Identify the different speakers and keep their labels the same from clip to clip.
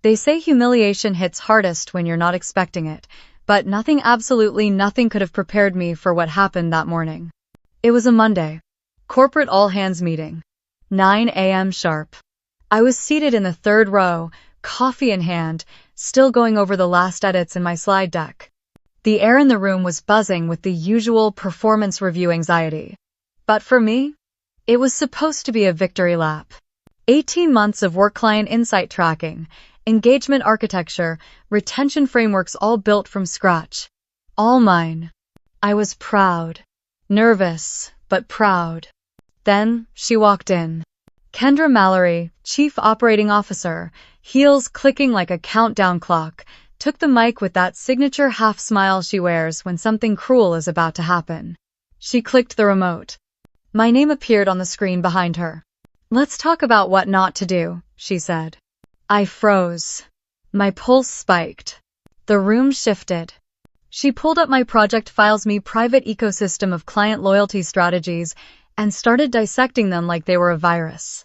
Speaker 1: They say humiliation hits hardest when you're not expecting it, but absolutely nothing could have prepared me for what happened that morning. It was a Monday. Corporate all-hands meeting. 9 a.m. sharp. I was seated in the third row, coffee in hand, still going over the last edits in my slide deck. The air in the room was buzzing with the usual performance review anxiety. But for me, it was supposed to be a victory lap. 18 months of work client insight tracking, engagement architecture, retention frameworks all built from scratch. All mine. I was proud. Nervous, but proud. Then she walked in. Kendra Mallory, Chief Operating Officer, heels clicking like a countdown clock, took the mic with that signature half-smile she wears when something cruel is about to happen. She clicked the remote. My name appeared on the screen behind her. "Let's talk about what not to do," she said. I froze. My pulse spiked. The room shifted. She pulled up my project files, me private ecosystem of client loyalty strategies, and started dissecting them like they were a virus.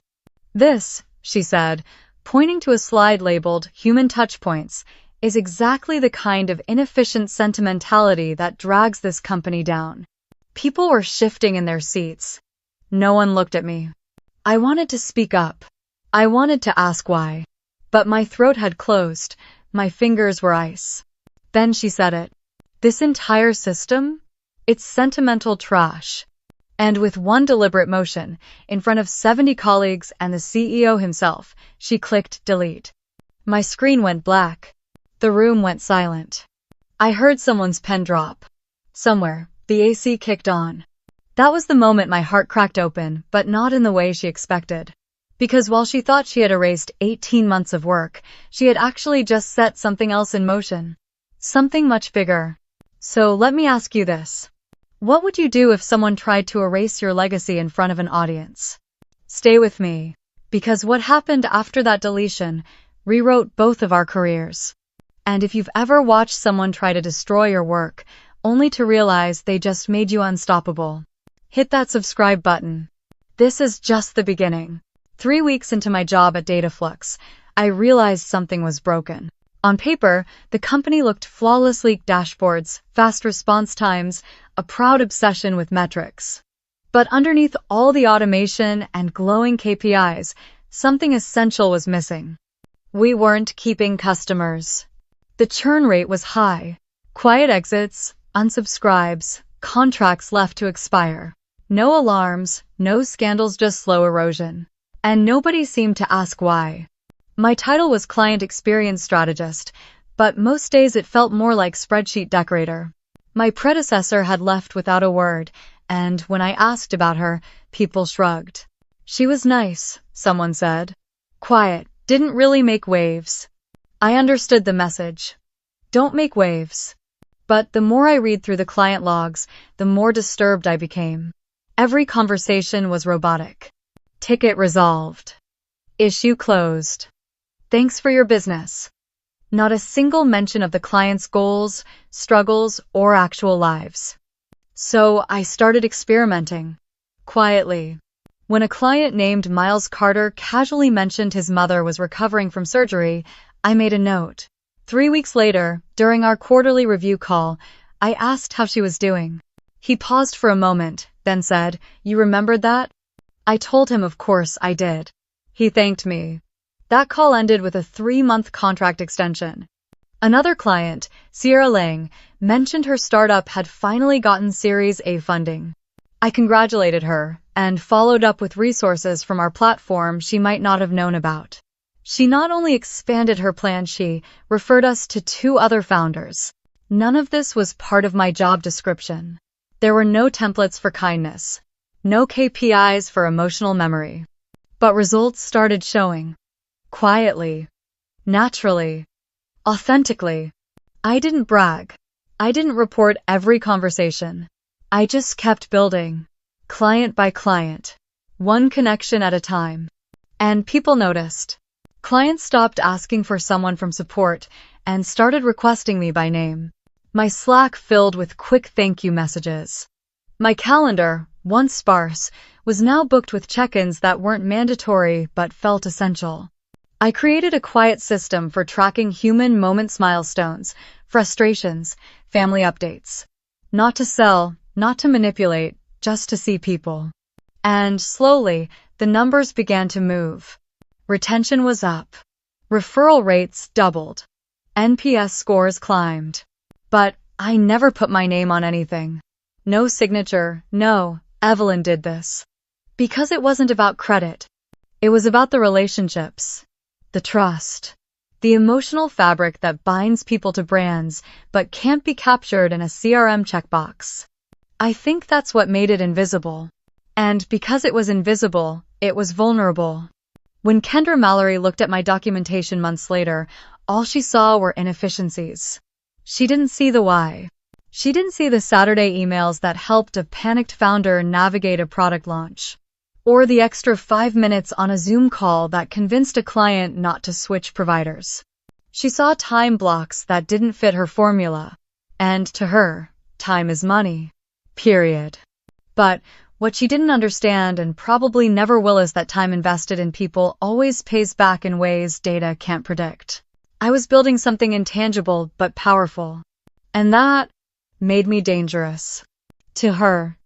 Speaker 1: "This," she said, pointing to a slide labeled Human Touchpoints, "is exactly the kind of inefficient sentimentality that drags this company down." People were shifting in their seats. No one looked at me. I wanted to speak up. I wanted to ask why. But my throat had closed. My fingers were ice. Then she said it. "This entire system? It's sentimental trash." And with one deliberate motion, in front of 70 colleagues and the CEO himself, she clicked delete. My screen went black. The room went silent. I heard someone's pen drop. Somewhere, the AC kicked on. That was the moment my heart cracked open, but not in the way she expected. Because while she thought she had erased 18 months of work, she had actually just set something else in motion. Something much bigger. So let me ask you this. What would you do if someone tried to erase your legacy in front of an audience? Stay with me. Because what happened after that deletion rewrote both of our careers. And if you've ever watched someone try to destroy your work, only to realize they just made you unstoppable, hit that subscribe button. This is just the beginning. 3 weeks into my job at Dataflux, I realized something was broken. On paper, the company looked flawlessly: dashboards, fast response times, a proud obsession with metrics. But underneath all the automation and glowing KPIs, something essential was missing. We weren't keeping customers. The churn rate was high. Quiet exits, unsubscribes, contracts left to expire. No alarms, no scandals, just slow erosion. And nobody seemed to ask why. My title was Client Experience Strategist, but most days it felt more like spreadsheet decorator. My predecessor had left without a word, and when I asked about her, people shrugged. She was nice, someone said. Quiet, didn't really make waves. I understood the message. Don't make waves. But the more I read through the client logs, the more disturbed I became. Every conversation was robotic. Ticket resolved. Issue closed. Thanks for your business. Not a single mention of the client's goals, struggles, or actual lives. So I started experimenting. Quietly. When a client named Miles Carter casually mentioned his mother was recovering from surgery, I made a note. 3 weeks later, during our quarterly review call, I asked how she was doing. He paused for a moment, then said, "You remembered that?" I told him of course I did. He thanked me. That call ended with a 3-month contract extension. Another client, Sierra Lang, mentioned her startup had finally gotten Series A funding. I congratulated her and followed up with resources from our platform she might not have known about. She not only expanded her plan, she referred us to 2 other founders. None of this was part of my job description. There were no templates for kindness, no KPIs for emotional memory. But results started showing. Quietly. Naturally. Authentically. I didn't brag. I didn't report every conversation. I just kept building. Client by client. One connection at a time. And people noticed. Clients stopped asking for someone from support and started requesting me by name. My Slack filled with quick thank you messages. My calendar, once sparse, was now booked with check-ins that weren't mandatory but felt essential. I created a quiet system for tracking human moments, milestones, frustrations, family updates. Not to sell, not to manipulate, just to see people. And slowly, the numbers began to move. Retention was up. Referral rates doubled. NPS scores climbed. But I never put my name on anything. No signature, no, Evelyn did this. Because it wasn't about credit. It was about the relationships, the trust, the emotional fabric that binds people to brands but can't be captured in a CRM checkbox. I think that's what made it invisible. And because it was invisible, it was vulnerable. When Kendra Mallory looked at my documentation months later, all she saw were inefficiencies. She didn't see the why. She didn't see the Saturday emails that helped a panicked founder navigate a product launch, or the extra 5 minutes on a Zoom call that convinced a client not to switch providers. She saw time blocks that didn't fit her formula, and to her, time is money. Period. But what she didn't understand and probably never will is that time invested in people always pays back in ways data can't predict. I was building something intangible but powerful, and that made me dangerous. To her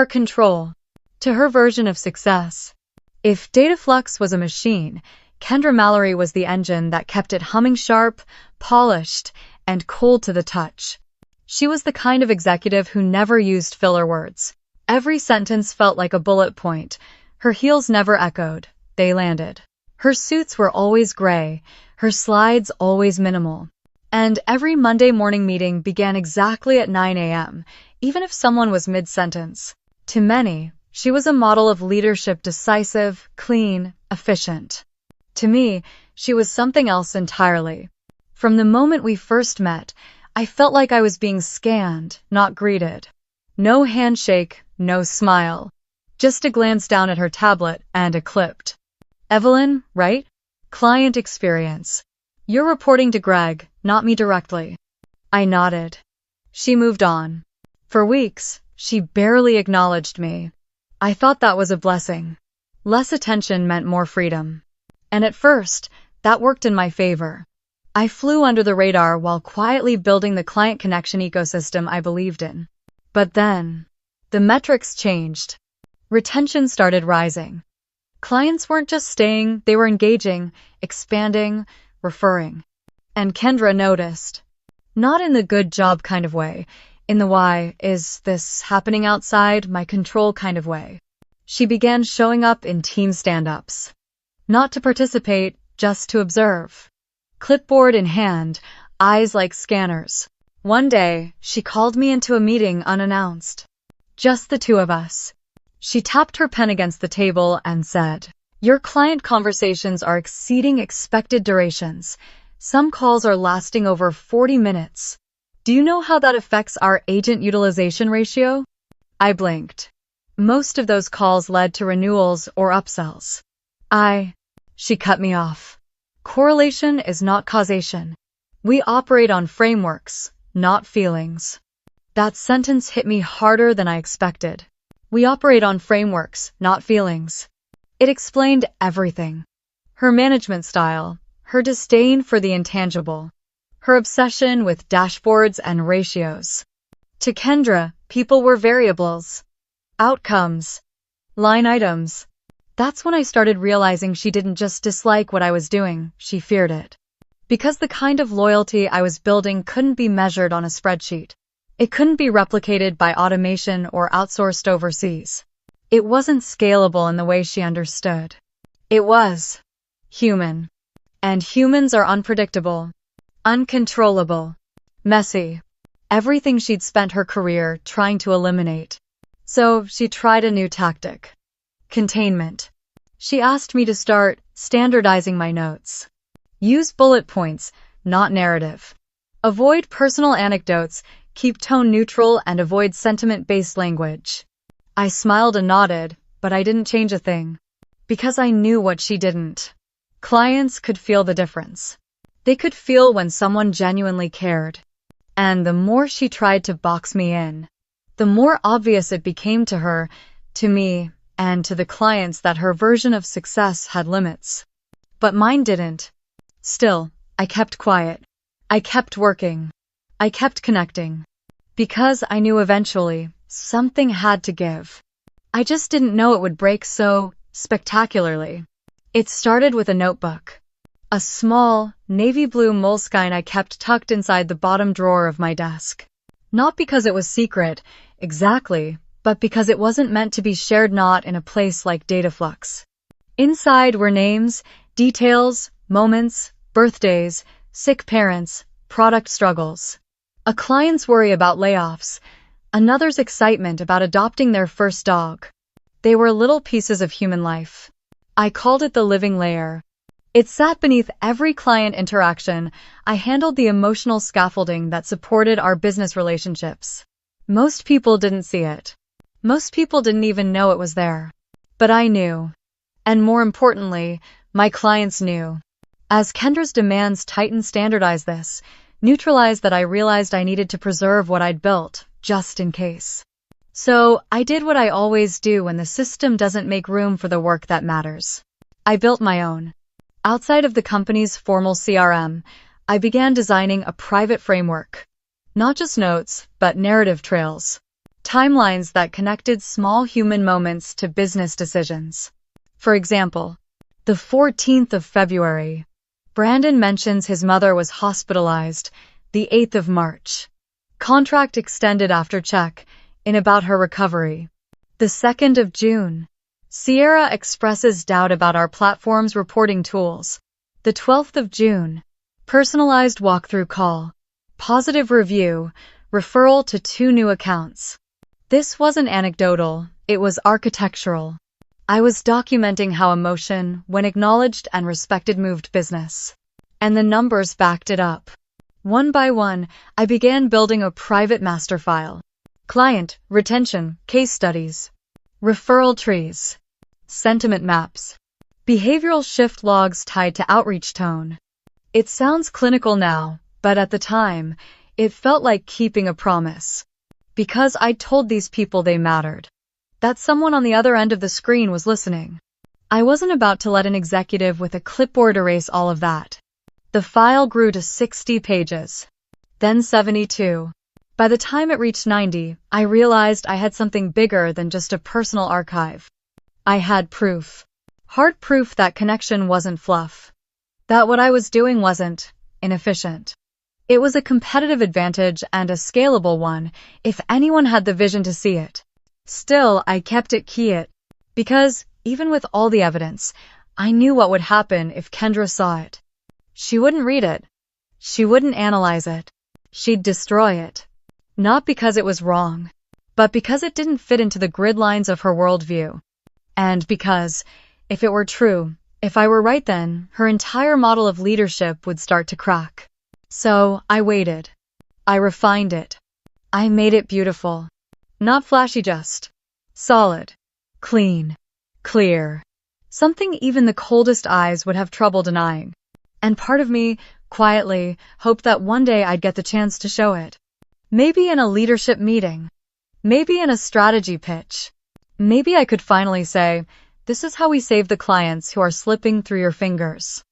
Speaker 1: control, to her version of success. If Dataflux was a machine, Kendra Mallory was the engine that kept it humming sharp, polished, and cold to the touch. She was the kind of executive who never used filler words. Every sentence felt like a bullet point. Her heels never echoed, they landed. Her suits were always gray, her slides always minimal. And every Monday morning meeting began exactly at 9 a.m., even if someone was mid-sentence. To many, she was a model of leadership, decisive, clean, efficient. To me, she was something else entirely. From the moment we first met, I felt like I was being scanned, not greeted. No handshake, no smile. Just a glance down at her tablet and a clipped. Evelyn, right? Client experience. You're reporting to Greg, not me directly. I nodded. She moved on. For weeks, she barely acknowledged me. I thought that was a blessing. Less attention meant more freedom. And at first, that worked in my favor. I flew under the radar while quietly building the client connection ecosystem I believed in. But then, the metrics changed. Retention started rising. Clients weren't just staying, they were engaging, expanding, referring. And Kendra noticed. Not in the good job kind of way, in the why, is this happening outside my control kind of way. She began showing up in team stand-ups. Not to participate, just to observe. Clipboard in hand, eyes like scanners. One day, she called me into a meeting unannounced. Just the two of us. She tapped her pen against the table and said, "Your client conversations are exceeding expected durations. Some calls are lasting over 40 minutes. Do you know how that affects our agent utilization ratio?" I blinked. Most of those calls led to renewals or upsells. She cut me off. Correlation is not causation. We operate on frameworks, not feelings. That sentence hit me harder than I expected. We operate on frameworks, not feelings. It explained everything. Her management style, her disdain for the intangible, her obsession with dashboards and ratios. To Kendra, people were variables, outcomes, line items. That's when I started realizing she didn't just dislike what I was doing, she feared it. Because the kind of loyalty I was building couldn't be measured on a spreadsheet. It couldn't be replicated by automation or outsourced overseas. It wasn't scalable in the way she understood. It was human. And humans are unpredictable, uncontrollable, messy. Everything she'd spent her career trying to eliminate. So she tried a new tactic. Containment. She asked me to start standardizing my notes. Use bullet points, not narrative. Avoid personal anecdotes, keep tone neutral, and avoid sentiment-based language. I smiled and nodded, but I didn't change a thing. Because I knew what she didn't. Clients could feel the difference. They could feel when someone genuinely cared. And the more she tried to box me in, the more obvious it became to her, to me, and to the clients that her version of success had limits. but mine didn't. Still, I kept quiet. I kept working. I kept connecting. Because I knew eventually, something had to give. I just didn't know it would break so spectacularly. It started with a notebook. A small, navy blue moleskine I kept tucked inside the bottom drawer of my desk. Not because it was secret, exactly, but because it wasn't meant to be shared, not in a place like Dataflux. Inside were names, details, moments, birthdays, sick parents, product struggles. A client's worry about layoffs, another's excitement about adopting their first dog. They were little pieces of human life. I called it the living layer. It sat beneath every client interaction. I handled the emotional scaffolding that supported our business relationships. Most people didn't see it. Most people didn't even know it was there. But I knew. And more importantly, my clients knew. As Kendra's demands tightened, standardized this, neutralized that, I realized I needed to preserve what I'd built, just in case. So I did what I always do when the system doesn't make room for the work that matters. I built my own. Outside of the company's formal CRM, I began designing a private framework. Not just notes, but narrative trails. Timelines that connected small human moments to business decisions. For example, the 14th of February, Brandon mentions his mother was hospitalized. The 8th of March, contract extended after check in about her recovery. The 2nd of June, Sierra expresses doubt about our platform's reporting tools. The 12th of June, personalized walkthrough call, positive review, referral to 2 new accounts. This wasn't anecdotal, it was architectural. I was documenting how emotion, when acknowledged and respected, moved business. And the numbers backed it up. One by one, I began building a private master file. Client, retention, case studies, referral trees, sentiment maps, behavioral shift logs tied to outreach tone. It sounds clinical now, but at the time, it felt like keeping a promise. Because I told these people they mattered. That someone on the other end of the screen was listening. I wasn't about to let an executive with a clipboard erase all of that. The file grew to 60 pages. Then 72. By the time it reached 90, I realized I had something bigger than just a personal archive. I had proof. Hard proof that connection wasn't fluff. That what I was doing wasn't inefficient. It was a competitive advantage and a scalable one, if anyone had the vision to see it. Still, I kept it quiet. Because, even with all the evidence, I knew what would happen if Kendra saw it. She wouldn't read it. She wouldn't analyze it. She'd destroy it. Not because it was wrong, but because it didn't fit into the grid lines of her worldview. And because, if it were true, if I were right, then her entire model of leadership would start to crack. So, I waited. I refined it. I made it beautiful. Not flashy, just solid, clean, clear. Something even the coldest eyes would have trouble denying. And part of me, quietly, hoped that one day I'd get the chance to show it. Maybe in a leadership meeting. Maybe in a strategy pitch. Maybe I could finally say, this is how we save the clients who are slipping through your fingers.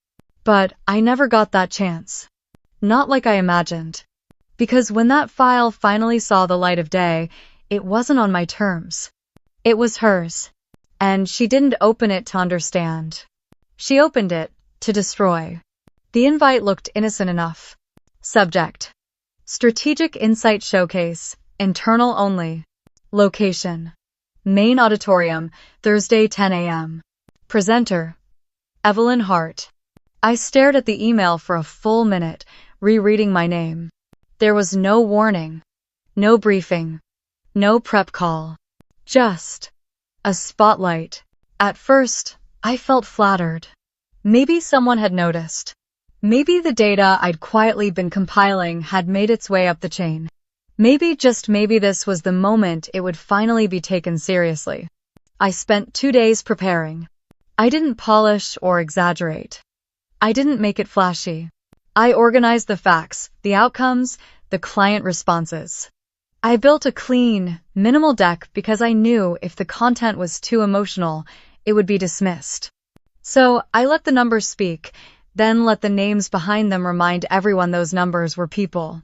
Speaker 1: But I never got that chance. Not like I imagined. Because when that file finally saw the light of day, it wasn't on my terms. It was hers. And she didn't open it to understand. She opened it to destroy. The invite looked innocent enough. Subject: Strategic Insight Showcase, internal only. Location: Main Auditorium, Thursday 10 a.m. Presenter: Evelyn Hart. I stared at the email for a full minute, rereading my name. There was no warning, no briefing, no prep call. Just a spotlight. At first, I felt flattered. Maybe someone had noticed. Maybe the data I'd quietly been compiling had made its way up the chain. Maybe, just maybe, this was the moment it would finally be taken seriously. I spent 2 days preparing. I didn't polish or exaggerate. I didn't make it flashy. I organized the facts, the outcomes, the client responses. I built a clean, minimal deck because I knew if the content was too emotional, it would be dismissed. So I let the numbers speak, then let the names behind them remind everyone those numbers were people.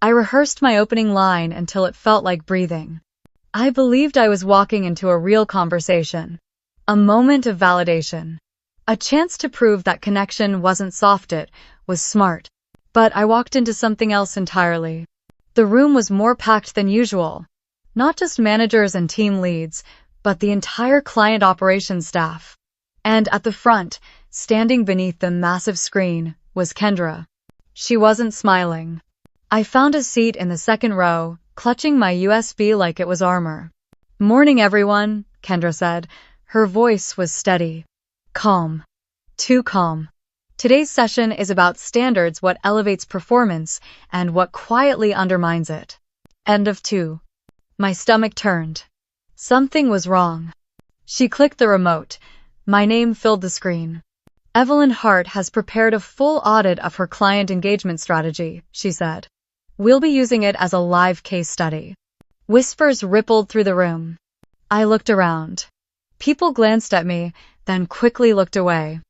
Speaker 1: I rehearsed my opening line until it felt like breathing. I believed I was walking into a real conversation. A moment of validation. A chance to prove that connection wasn't soft, it was smart. But I walked into something else entirely. The room was more packed than usual. Not just managers and team leads, but the entire client operations staff. And at the front, standing beneath the massive screen, was Kendra. She wasn't smiling. I found a seat in the second row, clutching my USB like it was armor. "Morning, everyone," Kendra said. Her voice was steady. Calm. Too calm. "Today's session is about standards, what elevates performance, and what quietly undermines it." End of 2. My stomach turned. Something was wrong. She clicked the remote. My name filled the screen. "Evelyn Hart has prepared a full audit of her client engagement strategy," she said. "We'll be using it as a live case study." Whispers rippled through the room. I looked around. People glanced at me, then quickly looked away.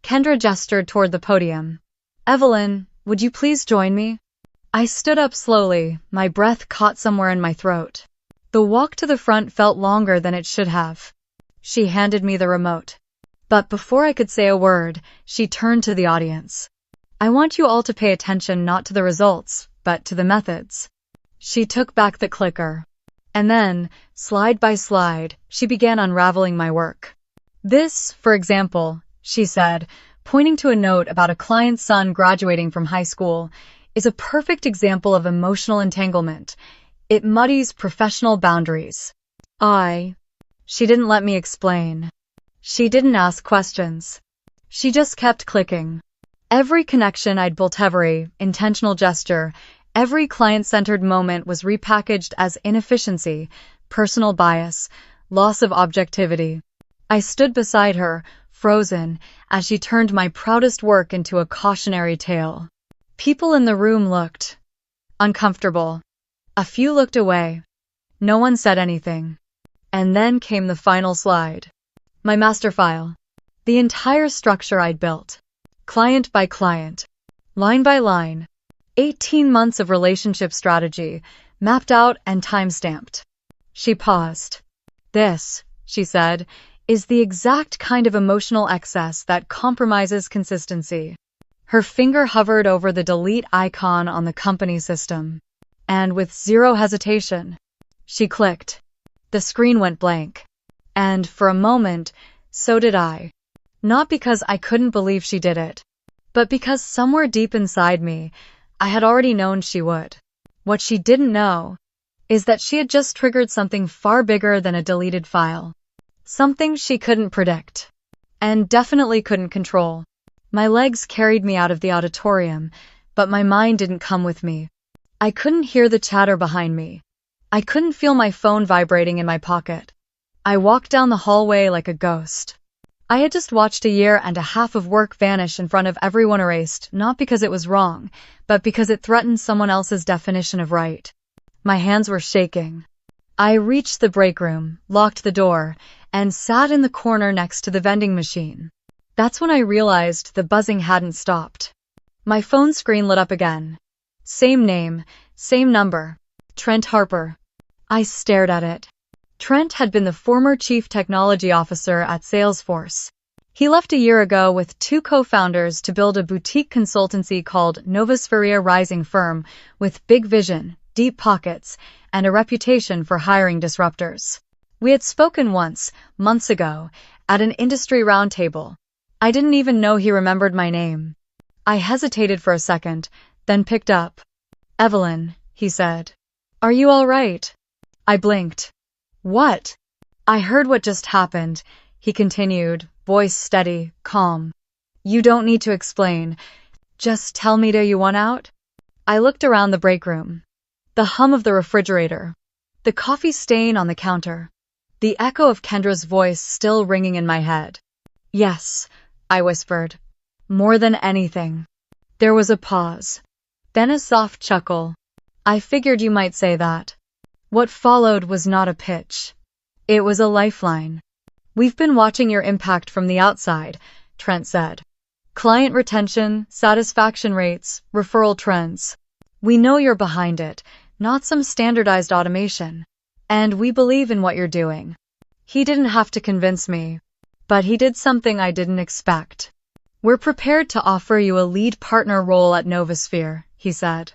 Speaker 1: Kendra gestured toward the podium. "Evelyn, would you please join me?" I stood up slowly, my breath caught somewhere in my throat. The walk to the front felt longer than it should have. She handed me the remote. But before I could say a word, she turned to the audience. "I want you all to pay attention not to the results, but to the methods." She took back the clicker. And then, slide by slide, she began unraveling my work. "This, for example," she said, pointing to a note about a client's son graduating from high school, "is a perfect example of emotional entanglement. It muddies professional boundaries." She didn't let me explain. She didn't ask questions. She just kept clicking. Every connection I'd built, every intentional gesture, every client-centered moment was repackaged as inefficiency, personal bias, loss of objectivity. I stood beside her, frozen, as she turned my proudest work into a cautionary tale. People in the room looked uncomfortable. A few looked away. No one said anything. And then came the final slide. My master file. The entire structure I'd built. Client by client. Line by line. 18 months of relationship strategy, mapped out and time-stamped. She paused. "This," she said, "is the exact kind of emotional excess that compromises consistency." Her finger hovered over the delete icon on the company system. And with zero hesitation, she clicked. The screen went blank. And for a moment, so did I. Not because I couldn't believe she did it, but because somewhere deep inside me, I had already known she would. What she didn't know is that she had just triggered something far bigger than a deleted file. Something she couldn't predict. And definitely couldn't control. My legs carried me out of the auditorium, but my mind didn't come with me. I couldn't hear the chatter behind me. I couldn't feel my phone vibrating in my pocket. I walked down the hallway like a ghost. I had just watched a year and a half of work vanish in front of everyone, erased, not because it was wrong, but because it threatened someone else's definition of right. My hands were shaking. I reached the break room, locked the door, and sat in the corner next to the vending machine. That's when I realized the buzzing hadn't stopped. My phone screen lit up again. Same name, same number. Trent Harper. I stared at it. Trent had been the former chief technology officer at Salesforce. He left a year ago with 2 co-founders to build a boutique consultancy called Novospheria Rising Firm with big vision, deep pockets, and a reputation for hiring disruptors. We had spoken once, months ago, at an industry roundtable. I didn't even know he remembered my name. I hesitated for a second, then picked up. "Evelyn," he said. "Are you all right?" I blinked. "What?" "I heard what just happened," he continued, voice steady, calm. "You don't need to explain. Just tell me, do you want out?" I looked around the break room. The hum of the refrigerator. The coffee stain on the counter. The echo of Kendra's voice still ringing in my head. "Yes," I whispered. "More than anything." There was a pause. Then a soft chuckle. "I figured you might say that." What followed was not a pitch. It was a lifeline. "We've been watching your impact from the outside," Trent said. Client retention, satisfaction rates, referral trends. We know you're behind it, not some standardized automation. And we believe in what you're doing. He didn't have to convince me, but he did something I didn't expect. We're prepared to offer you a lead partner role at Novasphere, he said.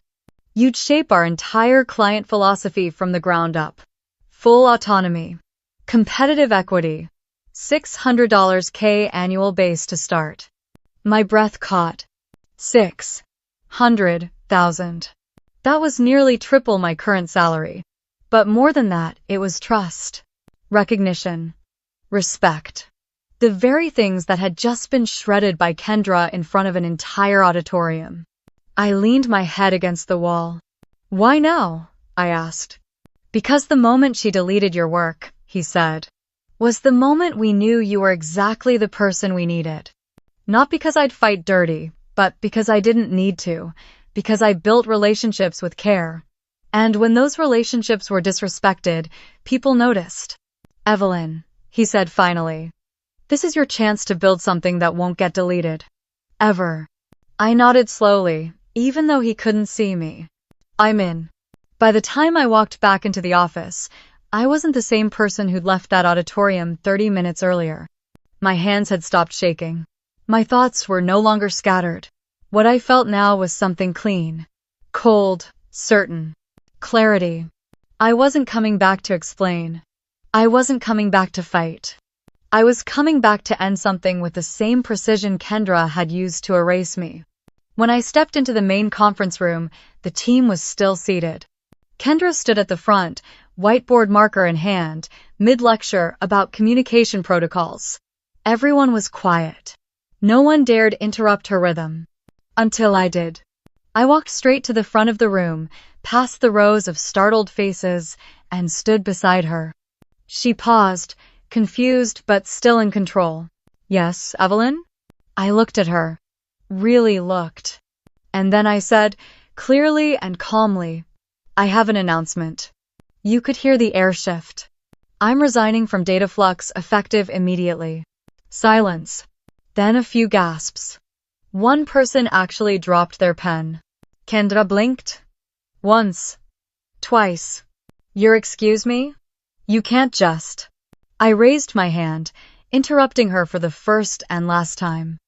Speaker 1: You'd shape our entire client philosophy from the ground up. Full autonomy. Competitive equity. $600K annual base to start. My breath caught. 600,000. That was nearly triple my current salary. But more than that, it was trust, recognition, respect. The very things that had just been shredded by Kendra in front of an entire auditorium. I leaned my head against the wall. Why now? I asked. Because the moment she deleted your work, he said, was the moment we knew you were exactly the person we needed. Not because I'd fight dirty, but because I didn't need to, because I built relationships with care. And when those relationships were disrespected, people noticed. Evelyn, he said finally, this is your chance to build something that won't get deleted. Ever. I nodded slowly, even though he couldn't see me. I'm in. By the time I walked back into the office, I wasn't the same person who'd left that auditorium 30 minutes earlier. My hands had stopped shaking. My thoughts were no longer scattered. What I felt now was something clean, cold, certain. Clarity. I wasn't coming back to explain. I wasn't coming back to fight. I was coming back to end something with the same precision Kendra had used to erase me. When I stepped into the main conference room, the team was still seated. Kendra stood at the front, whiteboard marker in hand, mid-lecture about communication protocols. Everyone was quiet. No one dared interrupt her rhythm. Until I did. I walked straight to the front of the room, past the rows of startled faces, and stood beside her. She paused, confused but still in control. Yes, Evelyn? I looked at her. Really looked. And then I said, clearly and calmly, I have an announcement. You could hear the air shift. I'm resigning from Dataflux effective immediately. Silence. Then a few gasps. One person actually dropped their pen. Kendra blinked. Once. Twice. Excuse me? You can't just. I raised my hand, interrupting her for the first and last time.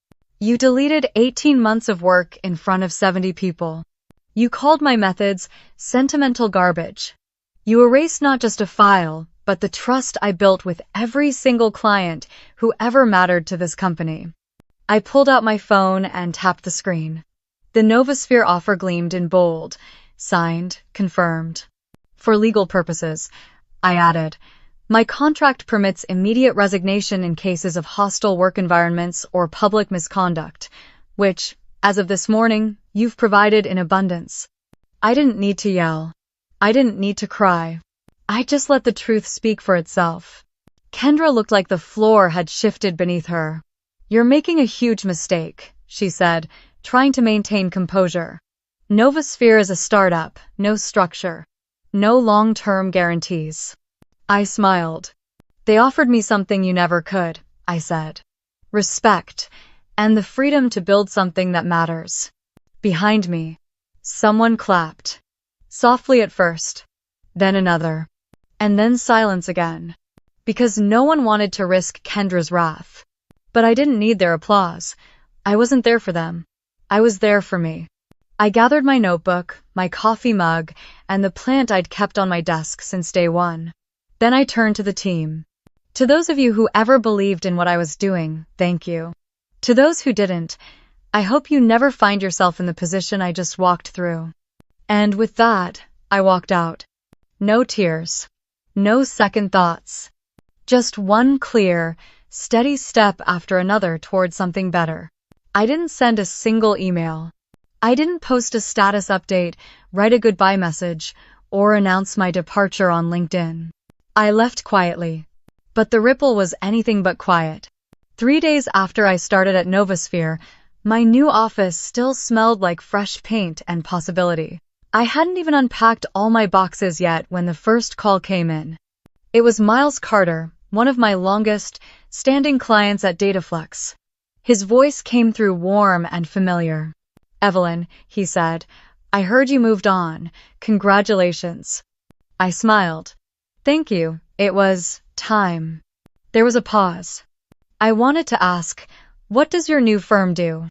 Speaker 1: You deleted 18 months of work in front of 70 people. You called my methods sentimental garbage. You erased not just a file, but the trust I built with every single client who ever mattered to this company. I pulled out my phone and tapped the screen. The Novasphere offer gleamed in bold. Signed, confirmed. For legal purposes, I added, my contract permits immediate resignation in cases of hostile work environments or public misconduct, which, as of this morning, you've provided in abundance. I didn't need to yell. I didn't need to cry. I just let the truth speak for itself. Kendra looked like the floor had shifted beneath her. You're making a huge mistake, she said, trying to maintain composure. Novasphere is a startup, no structure, no long-term guarantees. I smiled. They offered me something you never could, I said. Respect, and the freedom to build something that matters. Behind me, someone clapped. Softly at first, then another, and then silence again, because no one wanted to risk Kendra's wrath. But I didn't need their applause. I wasn't there for them. I was there for me. I gathered my notebook, my coffee mug, and the plant I'd kept on my desk since day one. Then I turned to the team. To those of you who ever believed in what I was doing, thank you. To those who didn't, I hope you never find yourself in the position I just walked through. And with that, I walked out. No tears. No second thoughts. Just one clear, steady step after another towards something better. I didn't send a single email. I didn't post a status update, write a goodbye message, or announce my departure on LinkedIn. I left quietly. But the ripple was anything but quiet. 3 days after I started at Novasphere, my new office still smelled like fresh paint and possibility. I hadn't even unpacked all my boxes yet when the first call came in. It was Miles Carter, one of my longest standing clients at Dataflux. His voice came through warm and familiar. "Evelyn," he said, "I heard you moved on. Congratulations." I smiled. "Thank you. It was time." There was a pause. I wanted to ask, "What does your new firm do?"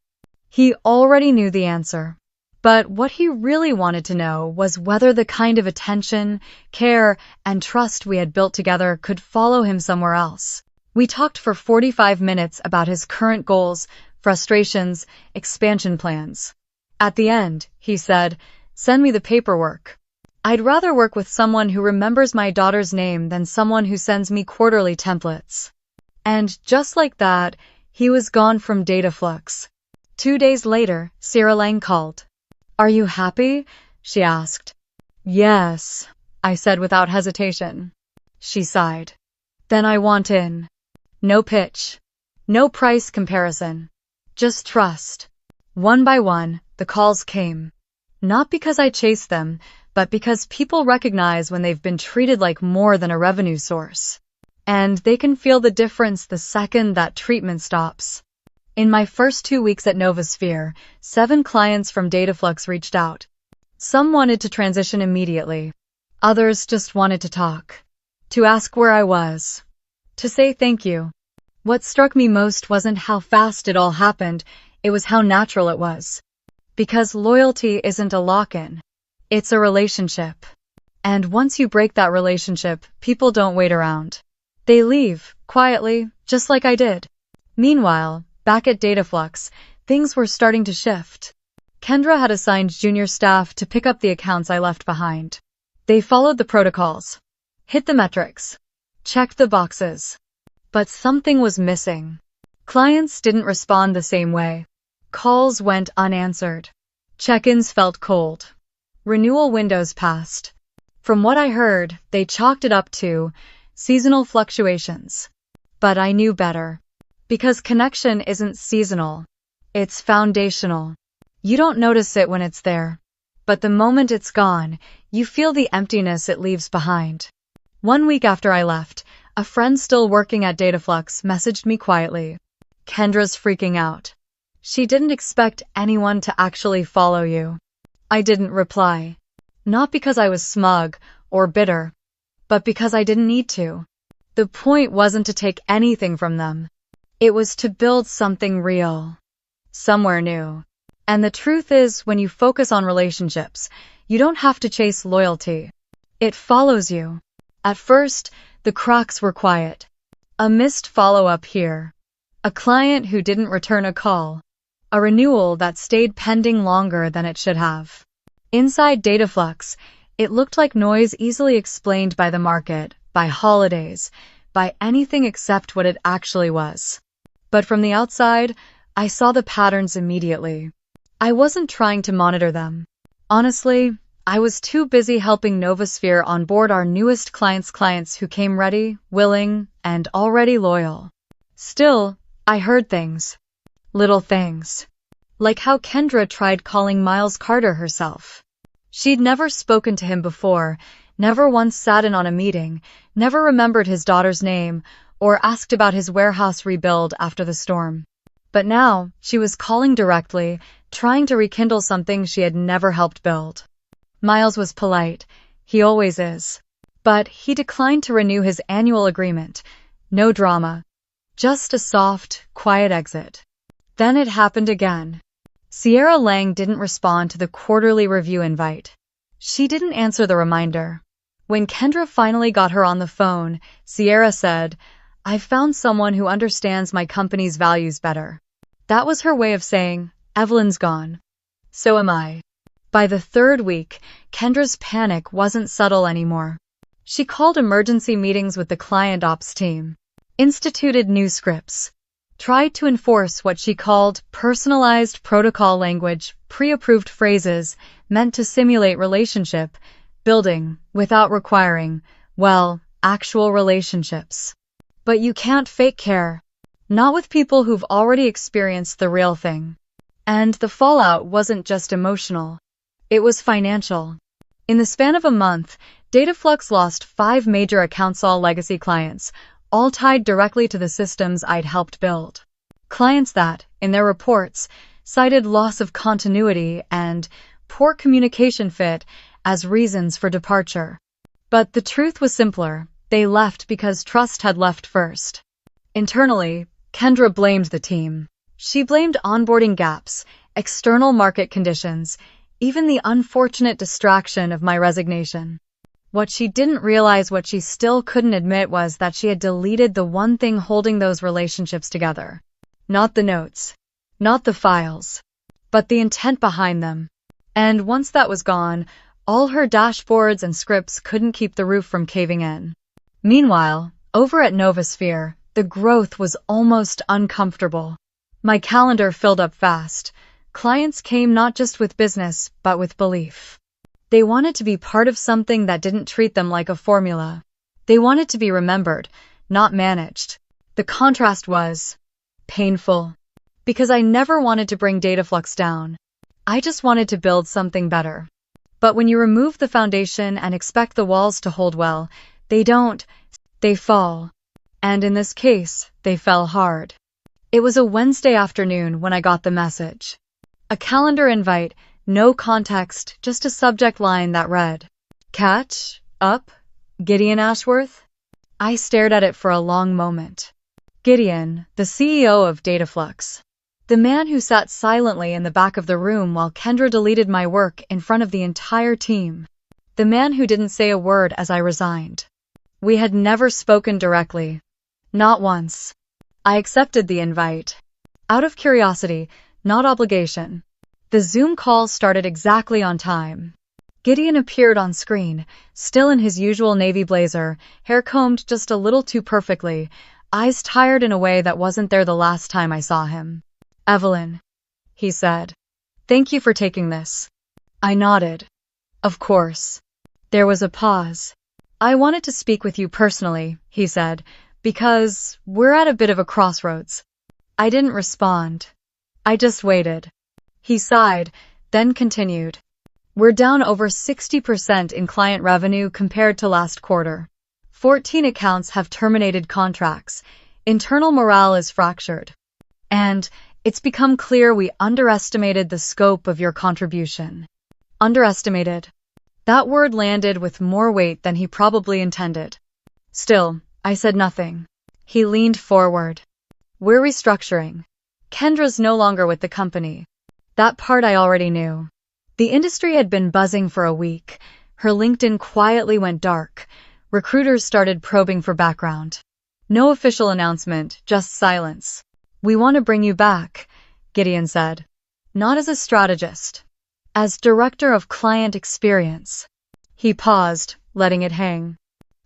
Speaker 1: He already knew the answer. But what he really wanted to know was whether the kind of attention, care, and trust we had built together could follow him somewhere else. We talked for 45 minutes about his current goals, frustrations, expansion plans. At the end, he said, "Send me the paperwork. I'd rather work with someone who remembers my daughter's name than someone who sends me quarterly templates." And just like that, he was gone from Dataflux. 2 days later, Sarah Lang called. "Are you happy?" she asked. "Yes," I said without hesitation. She sighed. "Then I want in." No pitch. No price comparison. Just trust. One by one, the calls came. Not because I chased them, but because people recognize when they've been treated like more than a revenue source. And they can feel the difference the second that treatment stops. In my first 2 weeks at Novasphere, 7 clients from Dataflux reached out. Some wanted to transition immediately. Others just wanted to talk. To ask where I was. To say thank you. What struck me most wasn't how fast it all happened, it was how natural it was. Because loyalty isn't a lock-in. It's a relationship. And once you break that relationship, people don't wait around. They leave, quietly, just like I did. Meanwhile, back at Dataflux, things were starting to shift. Kendra had assigned junior staff to pick up the accounts I left behind. They followed the protocols. Hit the metrics. Checked the boxes. But something was missing. Clients didn't respond the same way. Calls went unanswered. Check-ins felt cold. Renewal windows passed. From what I heard, they chalked it up to seasonal fluctuations. But I knew better. Because connection isn't seasonal. It's foundational. You don't notice it when it's there. But the moment it's gone, you feel the emptiness it leaves behind. 1 week after I left, a friend still working at Dataflux messaged me quietly. "Kendra's freaking out. She didn't expect anyone to actually follow you." I didn't reply. Not because I was smug or bitter, but because I didn't need to. The point wasn't to take anything from them. It was to build something real. Somewhere new. And the truth is, when you focus on relationships, you don't have to chase loyalty. It follows you. At first, the cracks were quiet. A missed follow-up here. A client who didn't return a call. A renewal that stayed pending longer than it should have. Inside Dataflux, it looked like noise easily explained by the market, by holidays, by anything except what it actually was. But from the outside, I saw the patterns immediately. I wasn't trying to monitor them. Honestly, I was too busy helping Novasphere onboard our newest clients who came ready, willing, and already loyal. Still, I heard things. Little things. Like how Kendra tried calling Miles Carter herself. She'd never spoken to him before, never once sat in on a meeting, never remembered his daughter's name, or asked about his warehouse rebuild after the storm. But now, she was calling directly, trying to rekindle something she had never helped build. Miles was polite. He always is. But he declined to renew his annual agreement. No drama. Just a soft, quiet exit. Then it happened again. Sierra Lang didn't respond to the quarterly review invite. She didn't answer the reminder. When Kendra finally got her on the phone, Sierra said, "I've found someone who understands my company's values better." That was her way of saying, "Evelyn's gone. So am I." By the 3rd week, Kendra's panic wasn't subtle anymore. She called emergency meetings with the client ops team, instituted new scripts, tried to enforce what she called personalized protocol language, pre-approved phrases meant to simulate relationship building without requiring, well, actual relationships. But you can't fake care. Not with people who've already experienced the real thing. And the fallout wasn't just emotional. It was financial. In the span of a month, Dataflux lost 5 major accounts, all legacy clients, all tied directly to the systems I'd helped build. Clients that, in their reports, cited loss of continuity and poor communication fit as reasons for departure. But the truth was simpler. They left because trust had left first. Internally, Kendra blamed the team. She blamed onboarding gaps, external market conditions, even the unfortunate distraction of my resignation. What she didn't realize, what she still couldn't admit, was that she had deleted the one thing holding those relationships together. Not the notes, not the files, but the intent behind them. And once that was gone, all her dashboards and scripts couldn't keep the roof from caving in. Meanwhile, over at Novasphere, the growth was almost uncomfortable. My calendar filled up fast. Clients came not just with business, but with belief. They wanted to be part of something that didn't treat them like a formula. They wanted to be remembered, not managed. The contrast was painful, because I never wanted to bring Dataflux down. I just wanted to build something better. But when you remove the foundation and expect the walls to hold well, they don't. They fall. And in this case, they fell hard. It was a Wednesday afternoon when I got the message. A calendar invite, no context, just a subject line that read, "Catch up, Gideon Ashworth?" I stared at it for a long moment. Gideon, the CEO of Dataflux. The man who sat silently in the back of the room while Kendra deleted my work in front of the entire team. The man who didn't say a word as I resigned. We had never spoken directly. Not once. I accepted the invite. Out of curiosity, not obligation. The Zoom call started exactly on time. Gideon appeared on screen, still in his usual navy blazer, hair combed just a little too perfectly, eyes tired in a way that wasn't there the last time I saw him. "Evelyn," he said. "Thank you for taking this." I nodded. "Of course." There was a pause. "I wanted to speak with you personally," he said, "because we're at a bit of a crossroads." I didn't respond. I just waited. He sighed, then continued. "We're down over 60% in client revenue compared to last quarter. 14 accounts have terminated contracts. Internal morale is fractured. And it's become clear we underestimated the scope of your contribution." Underestimated. That word landed with more weight than he probably intended. Still, I said nothing. He leaned forward. "We're restructuring. Kendra's no longer with the company." That part I already knew. The industry had been buzzing for a week. Her LinkedIn quietly went dark. Recruiters started probing for background. No official announcement, just silence. "We want to bring you back," Gideon said. "Not as a strategist. As director of client experience." He paused, letting it hang.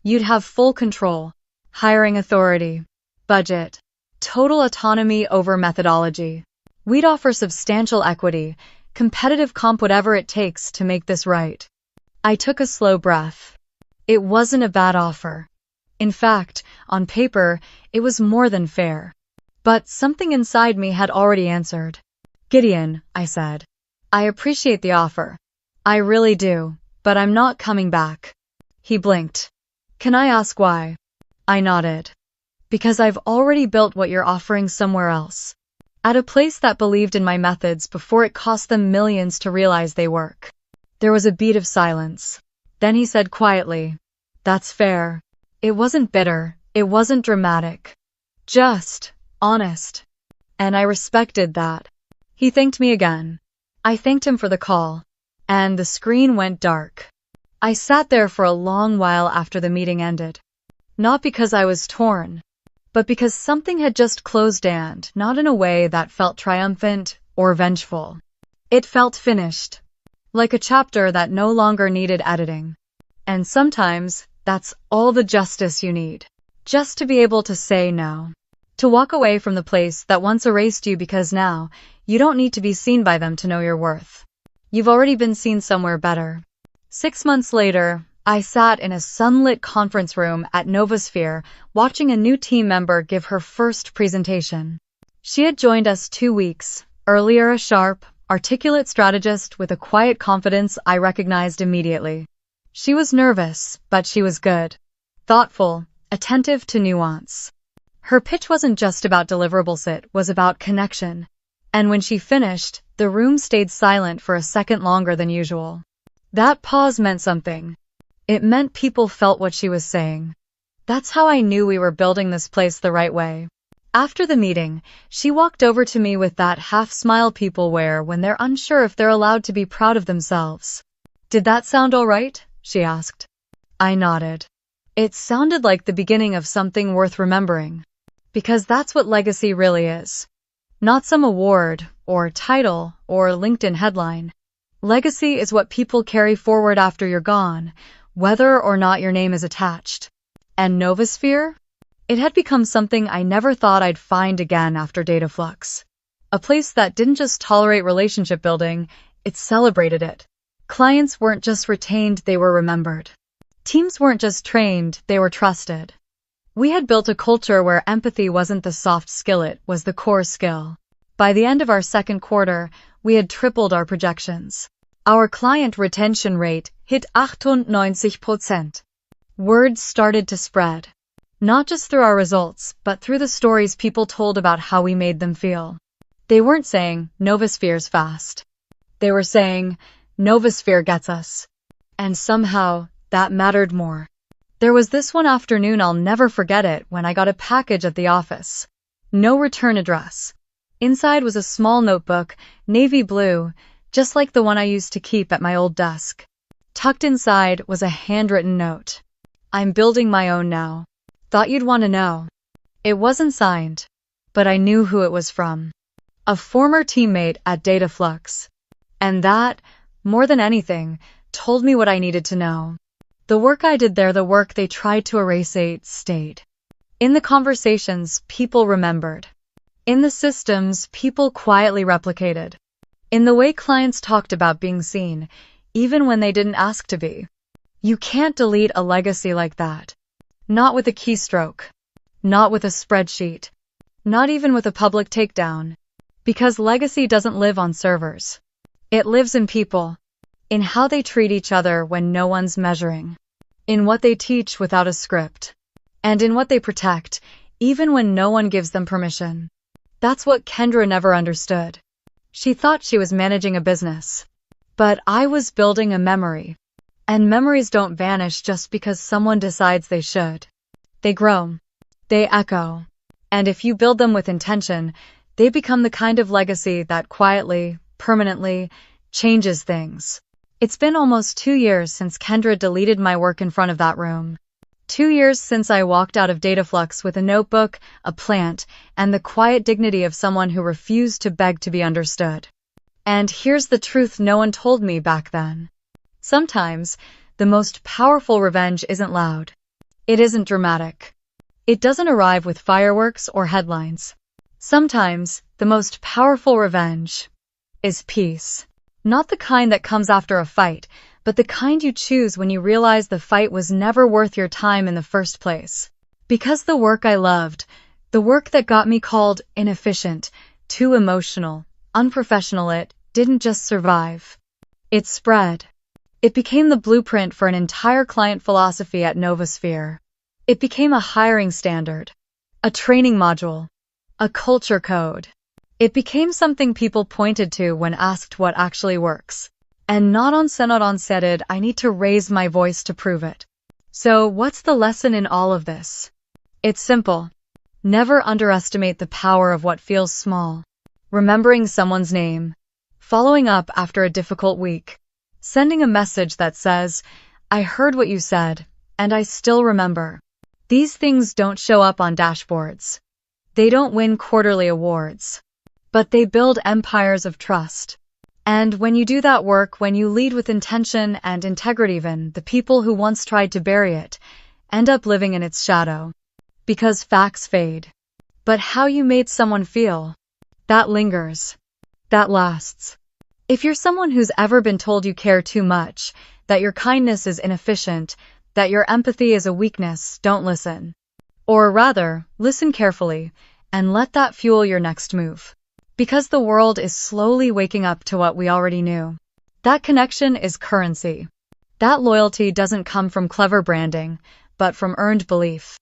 Speaker 1: "You'd have full control. Hiring authority. Budget. Total autonomy over methodology. We'd offer substantial equity, competitive comp, whatever it takes to make this right." I took a slow breath. It wasn't a bad offer. In fact, on paper, it was more than fair. But something inside me had already answered. "Gideon," I said, "I appreciate the offer. I really do, but I'm not coming back." He blinked. "Can I ask why?" I nodded. "Because I've already built what you're offering somewhere else. At a place that believed in my methods before it cost them millions to realize they work." There was a beat of silence. Then he said quietly, "That's fair." It wasn't bitter. It wasn't dramatic. Just honest. And I respected that. He thanked me again. I thanked him for the call. And the screen went dark. I sat there for a long while after the meeting ended. Not because I was torn, but because something had just closed, and not in a way that felt triumphant or vengeful. It felt finished, like a chapter that no longer needed editing. And sometimes that's all the justice you need. Just to be able to say no. To walk away from the place that once erased you, because now you don't need to be seen by them to know your worth. You've already been seen somewhere better. 6 months later, I sat in a sunlit conference room at Novasphere watching a new team member give her first presentation. She had joined us 2 weeks earlier, a sharp, articulate strategist with a quiet confidence I recognized immediately. She was nervous, but she was good. Thoughtful, attentive to nuance. Her pitch wasn't just about deliverables, it was about connection. And when she finished, the room stayed silent for a second longer than usual. That pause meant something. It meant people felt what she was saying. That's how I knew we were building this place the right way. After the meeting, she walked over to me with that half-smile people wear when they're unsure if they're allowed to be proud of themselves. "Did that sound all right?" she asked. I nodded. It sounded like the beginning of something worth remembering. Because that's what legacy really is. Not some award, or title, or LinkedIn headline. Legacy is what people carry forward after you're gone, whether or not your name is attached. And Novosphere? It had become something I never thought I'd find again after Dataflux. A place that didn't just tolerate relationship building, it celebrated it. Clients weren't just retained, they were remembered. Teams weren't just trained, they were trusted. We had built a culture where empathy wasn't the soft skill, it was the core skill. By the end of our second quarter, we had tripled our projections. Our client retention rate hit 98%. Word started to spread. Not just through our results, but through the stories people told about how we made them feel. They weren't saying, Novosphere's fast. They were saying, Novosphere gets us. And somehow, that mattered more. There was this one afternoon, I'll never forget it, when I got a package at the office. No return address. Inside was a small notebook, navy blue, just like the one I used to keep at my old desk. Tucked inside was a handwritten note. "I'm building my own now. Thought you'd want to know." It wasn't signed, but I knew who it was from. A former teammate at Dataflux. And that, more than anything, told me what I needed to know. The work I did there, the work they tried to erase, stayed. In the conversations, people remembered. In the systems, people quietly replicated. In the way clients talked about being seen, even when they didn't ask to be. You can't delete a legacy like that. Not with a keystroke. Not with a spreadsheet. Not even with a public takedown. Because legacy doesn't live on servers. It lives in people. In how they treat each other when no one's measuring. In what they teach without a script. And in what they protect, even when no one gives them permission. That's what Kendra never understood. She thought she was managing a business. But I was building a memory. And memories don't vanish just because someone decides they should. They grow. They echo. And if you build them with intention, they become the kind of legacy that quietly, permanently, changes things. It's been almost 2 years since Kendra deleted my work in front of that room. 2 years since I walked out of Dataflux with a notebook, a plant, and the quiet dignity of someone who refused to beg to be understood. And here's the truth no one told me back then. Sometimes, the most powerful revenge isn't loud. It isn't dramatic. It doesn't arrive with fireworks or headlines. Sometimes, the most powerful revenge is peace. Not the kind that comes after a fight, but the kind you choose when you realize the fight was never worth your time in the first place. Because the work I loved, the work that got me called inefficient, too emotional, unprofessional, it didn't just survive. It spread. It became the blueprint for an entire client philosophy at Novosphere. It became a hiring standard, a training module, a culture code. It became something people pointed to when asked what actually works. And not on said, I need to raise my voice to prove it. So what's the lesson in all of this? It's simple. Never underestimate the power of what feels small. Remembering someone's name. Following up after a difficult week. Sending a message that says, I heard what you said, and I still remember. These things don't show up on dashboards. They don't win quarterly awards. But they build empires of trust. And when you do that work, when you lead with intention and integrity, even the people who once tried to bury it end up living in its shadow. Because facts fade. But how you made someone feel, that lingers. That lasts. If you're someone who's ever been told you care too much, that your kindness is inefficient, that your empathy is a weakness, don't listen. Or rather, listen carefully, and let that fuel your next move. Because the world is slowly waking up to what we already knew. That connection is currency. That loyalty doesn't come from clever branding, but from earned belief.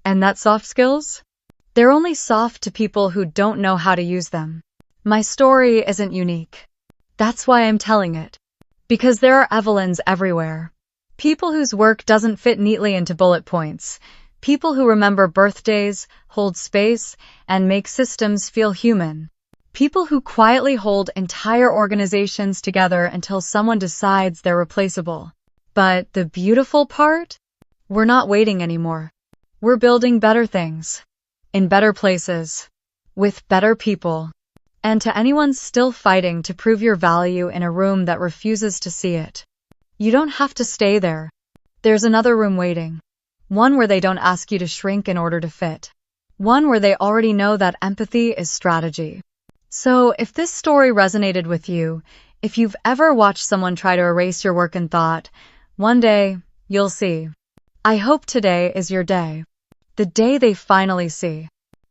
Speaker 1: And that soft skills? They're only soft to people who don't know how to use them. My story isn't unique. That's why I'm telling it. Because there are Evelyns everywhere. People whose work doesn't fit neatly into bullet points. People who remember birthdays, hold space, and make systems feel human. People who quietly hold entire organizations together until someone decides they're replaceable. But the beautiful part? We're not waiting anymore. We're building better things. In better places. With better people. And to anyone still fighting to prove your value in a room that refuses to see it, you don't have to stay there. There's another room waiting. One where they don't ask you to shrink in order to fit. One where they already know that empathy is strategy. So if this story resonated with you, if you've ever watched someone try to erase your work and thought, one day, you'll see. I hope today is your day. The day they finally see.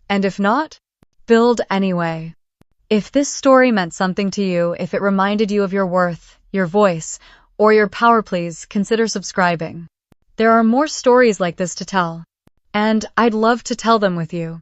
Speaker 1: And if not, build anyway. If this story meant something to you, if it reminded you of your worth, your voice, or your power, please consider subscribing. There are more stories like this to tell. And I'd love to tell them with you.